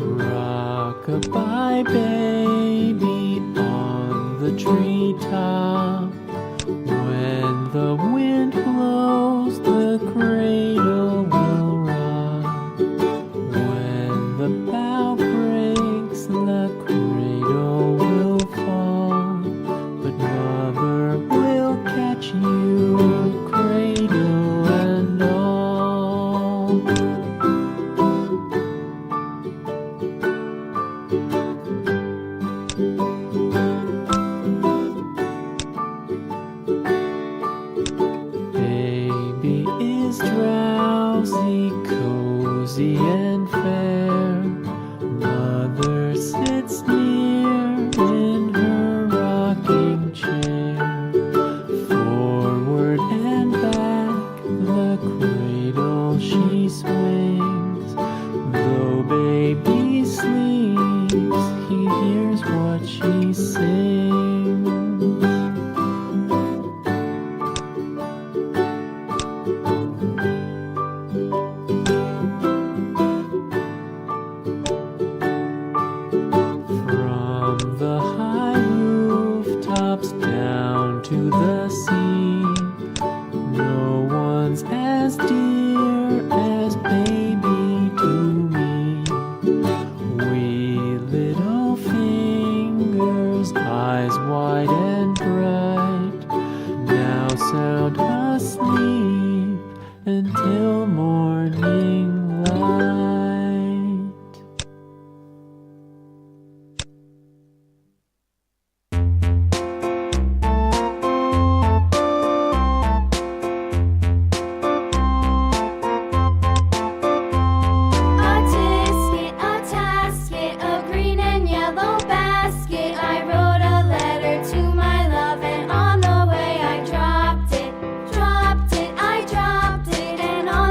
Rock-a-bye baby on the treetop. When the wind blows, the cradle will rock. When the bough breaks, the cradle will fall. But mother will catch you, cradle and all. Baby is drowsy, cozy and fair. Mother sits near in her rocking chair. Forward and back, the cradle she swings. Though baby sleeps, he hears what she sings. From the high rooftops down to the sea, no one's as dear as baby to me. Wee little fingers, eyes wide and bright, now sound asleep until morning light. And on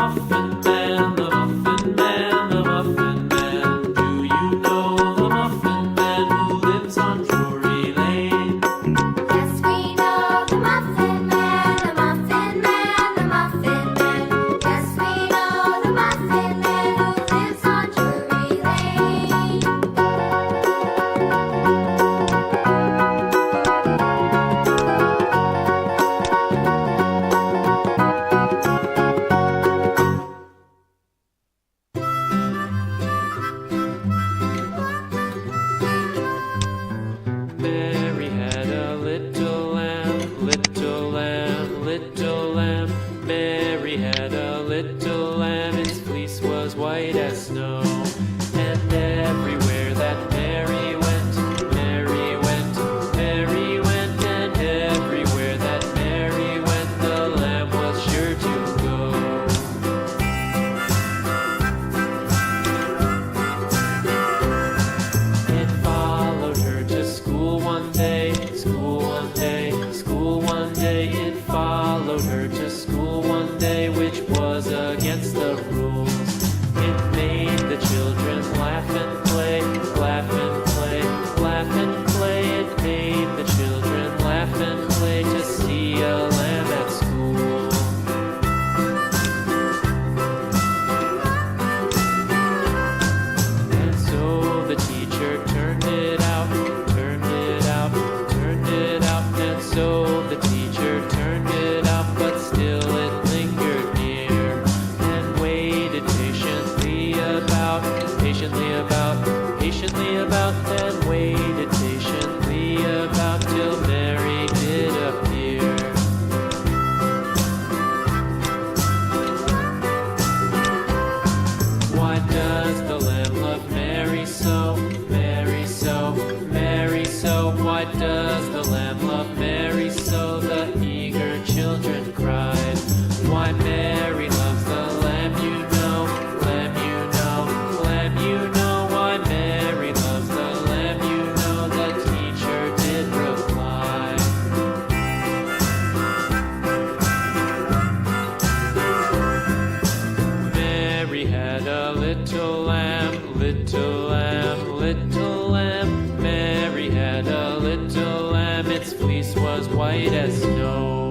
Muffin Man, the Muffin Man, the Muffin Man. Do you know the Muffin Man who lives on Drury Lane? Yes, we know the Muffin Man, the Muffin Man, the Muffin Man. Yes, we know the Muffin Man who lives on Drury Lane. Mary had a little lamb, little lamb, little lamb. Mary had a little lamb, its fleece was white as snow. And everywhere that Mary went, Mary went, Mary went. And everywhere that Mary went, the lamb was sure to go. It followed her to school one day, school one day, school one day. It followed her to school one day, which was against the rules. It made the children laugh and play, laugh and play, laugh and play. It made the children laugh and play to see a lamb at school. And so the teacher turned it out, turned it out, turned it out. And so the teacher turned it out, but still it lingered near and waited patiently about, patiently about, patiently about, and waited patiently about till Mary did appear. Why does the lamb love Mary so, Mary so, Mary so? Why does the lamb love Mary so? The eager children cried. Why Mary loves the lamb, you know, lamb, you know, lamb, you know. Why Mary loves the lamb, you know, the teacher did reply. Mary had a little lamb, little lamb, little lamb. Mary had a little lamb, its fleece was white as snow.